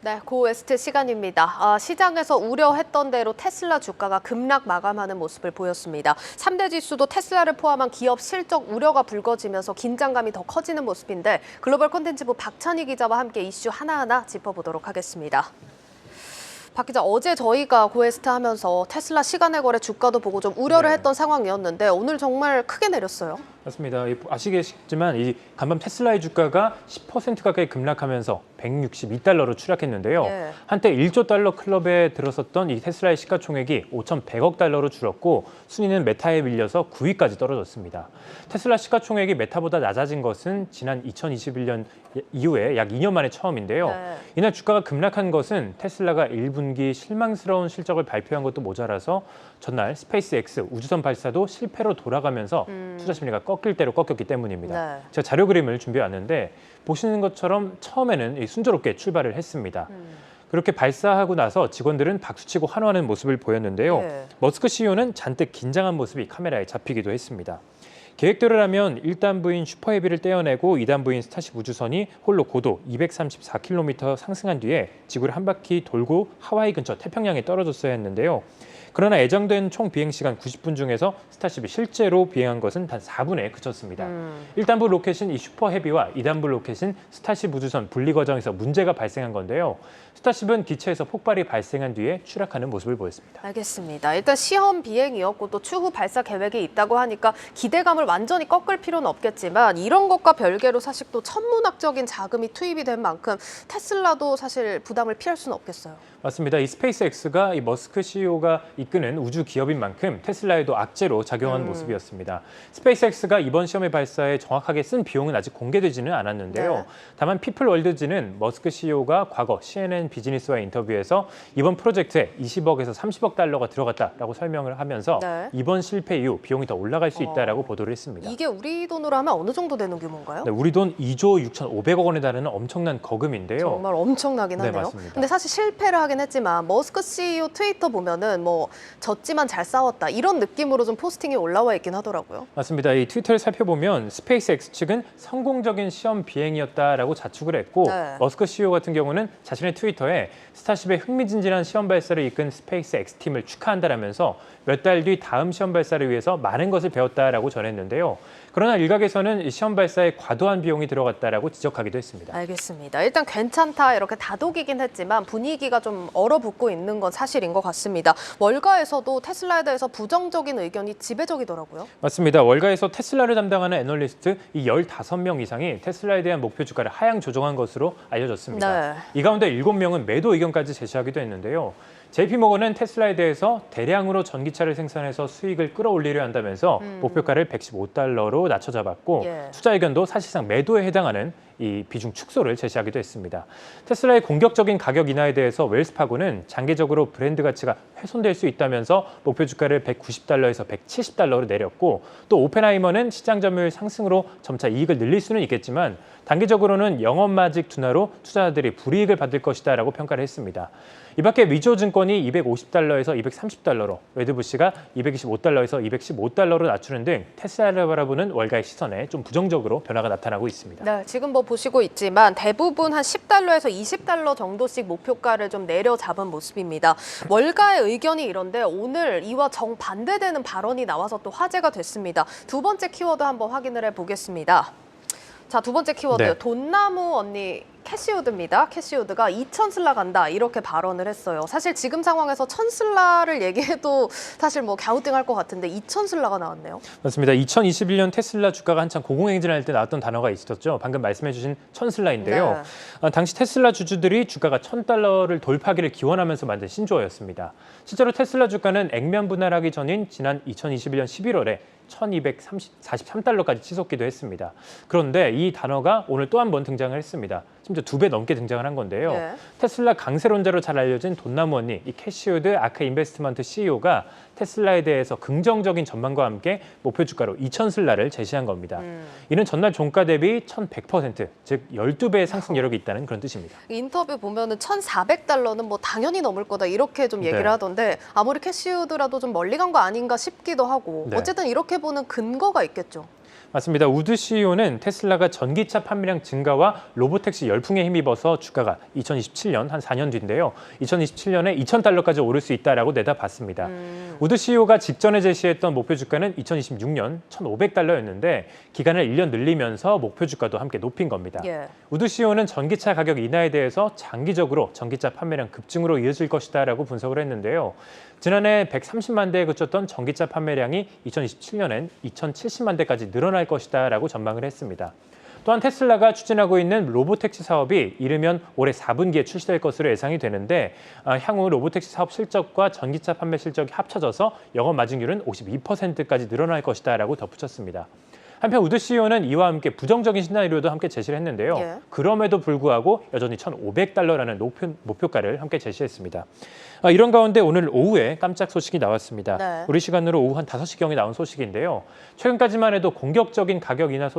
네, 고웨스트 시간입니다. 시장에서 우려했던 대로 테슬라 주가가 급락 마감하는 모습을 보였습니다. 3대 지수도 테슬라를 포함한 기업 실적 우려가 불거지면서 긴장감이 더 커지는 모습인데 글로벌 콘텐츠부 박찬희 기자와 함께 이슈 하나하나 짚어보도록 하겠습니다. 박 기자, 어제 저희가 고웨스트 하면서 테슬라 시간의 거래 주가도 보고 좀 우려를 했던 상황이었는데 오늘 정말 크게 내렸어요. 맞습니다. 아시겠지만 이 간밤 테슬라의 주가가 10% 가까이 급락하면서 162달러로 추락했는데요. 예. 한때 1조 달러 클럽에 들어섰던 이 테슬라의 시가총액이 5,100억 달러로 줄었고 순위는 메타에 밀려서 9위까지 떨어졌습니다. 테슬라 시가총액이 메타보다 낮아진 것은 지난 2021년 이후에 약 2년 만에 처음인데요. 네. 이날 주가가 급락한 것은 테슬라가 1분기 실망스러운 실적을 발표한 것도 모자라서 전날 스페이스X 우주선 발사도 실패로 돌아가면서 투자 심리가 꺾일 대로 꺾였기 때문입니다. 네. 제가 자료 그림을 준비해 왔는데 보시는 것처럼 처음에는 순조롭게 출발을 했습니다. 그렇게 발사하고 나서 직원들은 박수치고 환호하는 모습을 보였는데요. 네. 머스크 CEO는 잔뜩 긴장한 모습이 카메라에 잡히기도 했습니다. 계획대로라면 1단부인 슈퍼헤비를 떼어내고 2단부인 스타쉽 우주선이 홀로 고도 234km 상승한 뒤에 지구를 한 바퀴 돌고 하와이 근처 태평양에 떨어졌어야 했는데요. 그러나 예정된 총 비행 시간 90분 중에서 스타쉽이 실제로 비행한 것은 단 4분에 그쳤습니다. 1단부 로켓인 이 슈퍼헤비와 2단부 로켓인 스타쉽 우주선 분리 과정에서 문제가 발생한 건데요. 스타쉽은 기체에서 폭발이 발생한 뒤에 추락하는 모습을 보였습니다. 알겠습니다. 일단 시험 비행이었고 또 추후 발사 계획이 있다고 하니까 기대감을 완전히 꺾을 필요는 없겠지만 이런 것과 별개로 사실 또 천문학적인 자금이 투입이 된 만큼 테슬라도 사실 부담을 피할 수는 없겠어요. 맞습니다. 이 스페이스X가 이 머스크 CEO가 이끄는 우주 기업인 만큼 테슬라에도 악재로 작용한 모습이었습니다. 스페이스X가 이번 시험의 발사에 정확하게 쓴 비용은 아직 공개되지는 않았는데요. 네. 다만 피플월드지는 머스크 CEO가 과거 CNN 비즈니스와의 인터뷰에서 이번 프로젝트에 20억에서 30억 달러가 들어갔다라고 설명을 하면서 네. 이번 실패 이후 비용이 더 올라갈 수 있다라고 보도를 했습니다. 이게 우리 돈으로 하면 어느 정도 되는 규모인가요? 네, 우리 돈 2조 6,500억 원에 달하는 엄청난 거금인데요. 정말 엄청나긴 네, 하네요. 맞습니다. 근데 사실 실패를 하긴 했지만 머스크 CEO 트위터 보면은 뭐 졌지만 잘 싸웠다 이런 느낌으로 좀 포스팅이 올라와 있긴 하더라고요. 맞습니다. 이 트위터를 살펴보면 스페이스X 측은 성공적인 시험 비행이었다라고 자축을 했고 네. 머스크 CEO 같은 경우는 자신의 트위터에 스타쉽의 흥미진진한 시험 발사를 이끈 스페이스X 팀을 축하한다라면서 몇 달 뒤 다음 시험 발사를 위해서 많은 것을 배웠다라고 전했는데요. 그러나 일각에서는 이 시험 발사에 과도한 비용이 들어갔다라고 지적하기도 했습니다. 알겠습니다. 일단 괜찮다 이렇게 다독이긴 했지만 분위기가 좀 얼어붙고 있는 건 사실인 것 같습니다. 월가에서도 테슬라에 대해서 부정적인 의견이 지배적이더라고요. 맞습니다. 월가에서 테슬라를 담당하는 애널리스트 이 15명 이상이 테슬라에 대한 목표 주가를 하향 조정한 것으로 알려졌습니다. 네. 이 가운데 7명은 매도 의견까지 제시하기도 했는데요. JP모건은 테슬라에 대해서 대량으로 전기차를 생산해서 수익을 끌어올리려 한다면서 목표가를 115달러로 낮춰 잡았고 예. 투자 의견도 사실상 매도에 해당하는 이 비중 축소를 제시하기도 했습니다. 테슬라의 공격적인 가격 인하에 대해서 웰스파고는 장기적으로 브랜드 가치가 훼손될 수 있다면서 목표 주가를 190달러에서 170달러로 내렸고 또 오펜하이머는 시장 점유율 상승으로 점차 이익을 늘릴 수는 있겠지만 단기적으로는 영업마직 둔화로 투자자들이 불이익을 받을 것이다라고 평가를 했습니다. 이 밖에 위조증권이 250달러에서 230달러로, 웨드부시가 225달러에서 215달러로 낮추는 등 테슬라를 바라보는 월가의 시선에 좀 부정적으로 변화가 나타나고 있습니다. 네, 지금 뭐 보시고 있지만 대부분 한 10달러에서 20달러 정도씩 목표가를 좀 내려잡은 모습입니다. 월가의 의견이 이런데 오늘 이와 정반대되는 발언이 나와서 또 화제가 됐습니다. 두 번째 키워드 한번 확인을 해보겠습니다. 자, 두 번째 키워드, 네. 돈나무 언니 캐시우드입니다. 캐시우드가 2,000슬라 간다 이렇게 발언을 했어요. 사실 지금 상황에서 1,000슬라를 얘기해도 사실 뭐 갸우뚱할 것 같은데 2,000슬라가 나왔네요. 맞습니다. 2021년 테슬라 주가가 한창 고공행진할 때 나왔던 단어가 있었죠. 방금 말씀해주신 1,000슬라인데요. 당시 테슬라 주주들이 주가가 1,000달러를 돌파하기를 기원하면서 만든 신조어였습니다. 실제로 테슬라 주가는 액면 분할하기 전인 지난 2021년 11월에 1,243달러까지 치솟기도 했습니다. 그런데 이 단어가 오늘 또 한 번 등장을 했습니다. 심지어 2배 넘게 등장을 한 건데요. 네. 테슬라 강세론자로 잘 알려진 돈나무 언니, 이 캐시우드 아크 인베스트먼트 CEO가 테슬라에 대해서 긍정적인 전망과 함께 목표 주가로 2,000슬라를 제시한 겁니다. 이는 전날 종가 대비 1,100%, 즉 12배의 상승 여력이 있다는 그런 뜻입니다. 인터뷰 보면은 1,400달러는 뭐 당연히 넘을 거다 이렇게 좀 얘기를 네. 하던데 아무리 캐시우드라도 좀 멀리 간 거 아닌가 싶기도 하고 네. 어쨌든 이렇게 보는 근거가 있겠죠. 맞습니다. 우드 CEO는 테슬라가 전기차 판매량 증가와 로보택시 열풍에 힘입어서 주가가 2027년 한 4년 뒤인데요. 2027년에 $2,000까지 오를 수 있다라고 내다봤습니다. 우드 CEO가 직전에 제시했던 목표 주가는 2026년 $1,500였는데 기간을 1년 늘리면서 목표 주가도 함께 높인 겁니다. 예. 우드 CEO는 전기차 가격 인하에 대해서 장기적으로 전기차 판매량 급증으로 이어질 것이다라고 분석을 했는데요. 지난해 130만 대에 그쳤던 전기차 판매량이 2027년엔 2,070만 대까지 늘어날 것이다라고 전망을 했습니다. 또한 테슬라가 추진하고 있는 로보택시 사업이 이르면 올해 4분기에 출시될 것으로 예상이 되는데 향후 로보택시 사업 실적과 전기차 판매 실적이 합쳐져서 영업 마진율은 52%까지 늘어날 것이다라고 덧붙였습니다. 한편 우드 CEO는 이와 함께 부정적인 시나리오도 함께 제시를 했는데요. 예. 그럼에도 불구하고 여전히 $1,500라는 목표가를 함께 제시했습니다. 이런 가운데 오늘 오후에 깜짝 소식이 나왔습니다. 네. 우리 시간으로 오후 한 5시경에 나온 소식인데요. 최근까지만 해도 공격적인 가격 인하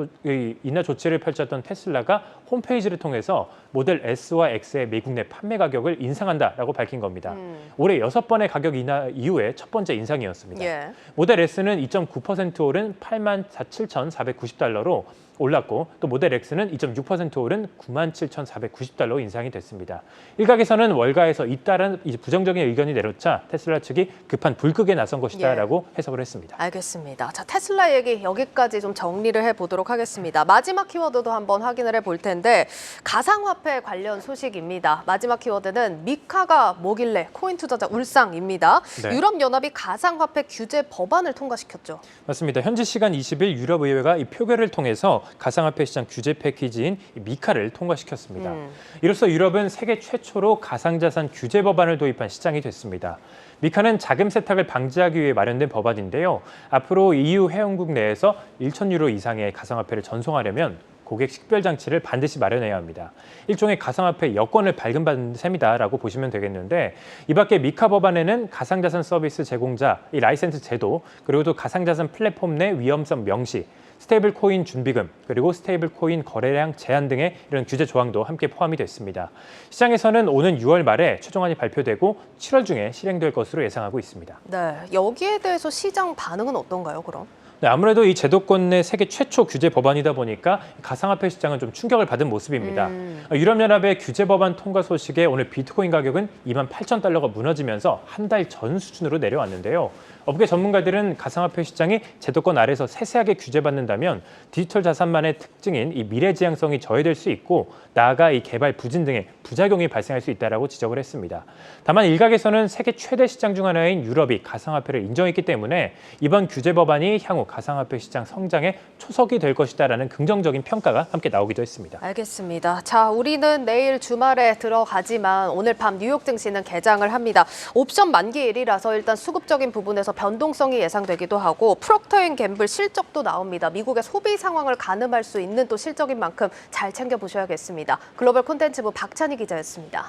조치를 펼쳤던 테슬라가 홈페이지를 통해서 모델 S와 X의 미국 내 판매 가격을 인상한다라고 밝힌 겁니다. 올해 6번의 가격 인하 이후에 첫 번째 인상이었습니다. 예. 모델 S는 2.9% 오른 $87,490로 올랐고 또 모델 X는 2.6% 오른 $97,490로 인상이 됐습니다. 일각에서는 월가에서 잇따른 부정적인 의견이 내렸자 테슬라 측이 급한 불극에 나선 것이다라고 해석을 했습니다. 알겠습니다. 자, 테슬라 얘기 여기까지 좀 정리를 해보도록 하겠습니다. 마지막 키워드도 한번 확인을 해볼 텐데 가상화폐 관련 소식입니다. 마지막 키워드는 미카가 뭐길래 코인 투자자 울상입니다. 네. 유럽연합이 가상화폐 규제 법안을 통과시켰죠. 맞습니다. 현지 시간 20일 유럽의회가 이 표결을 통해서 가상화폐 시장 규제 패키지인 미카를 통과시켰습니다. 이로써 유럽은 세계 최초로 가상자산 규제 법안을 도입한 시장이 됐습니다. 미카는 자금 세탁을 방지하기 위해 마련된 법안인데요. 앞으로 EU 회원국 내에서 1,000유로 이상의 가상화폐를 전송하려면 고객 식별 장치를 반드시 마련해야 합니다. 일종의 가상화폐 여권을 발급받는 셈이다라고 보시면 되겠는데 이 밖에 미카 법안에는 가상자산 서비스 제공자, 이 라이센스 제도, 그리고 또 가상자산 플랫폼 내 위험성 명시, 스테이블 코인 준비금, 그리고 스테이블 코인 거래량 제한 등의 이런 규제 조항도 함께 포함이 됐습니다. 시장에서는 오는 6월 말에 최종안이 발표되고 7월 중에 실행될 것으로 예상하고 있습니다. 네, 여기에 대해서 시장 반응은 어떤가요, 그럼? 네, 아무래도 이 제도권 내 세계 최초 규제 법안이다 보니까 가상화폐 시장은 좀 충격을 받은 모습입니다. 유럽연합의 규제 법안 통과 소식에 오늘 비트코인 가격은 $28,000가 무너지면서 한 달 전 수준으로 내려왔는데요. 업계 전문가들은 가상화폐 시장이 제도권 아래서 세세하게 규제받는다면 디지털 자산만의 특징인 이 미래지향성이 저해될 수 있고 나아가 이 개발 부진 등의 부작용이 발생할 수 있다라고 지적을 했습니다. 다만 일각에서는 세계 최대 시장 중 하나인 유럽이 가상화폐를 인정했기 때문에 이번 규제 법안이 향후 가상화폐 시장 성장의 초석이 될 것이다라는 긍정적인 평가가 함께 나오기도 했습니다. 알겠습니다. 자, 우리는 내일 주말에 들어가지만 오늘 밤 뉴욕 증시는 개장을 합니다. 옵션 만기일이라서 일단 수급적인 부분에서 변동성이 예상되기도 하고 프록터 앤 갬블 실적도 나옵니다. 미국의 소비 상황을 가늠할 수 있는 또 실적인 만큼 잘 챙겨보셔야겠습니다. 글로벌 콘텐츠부 박찬희 기자였습니다.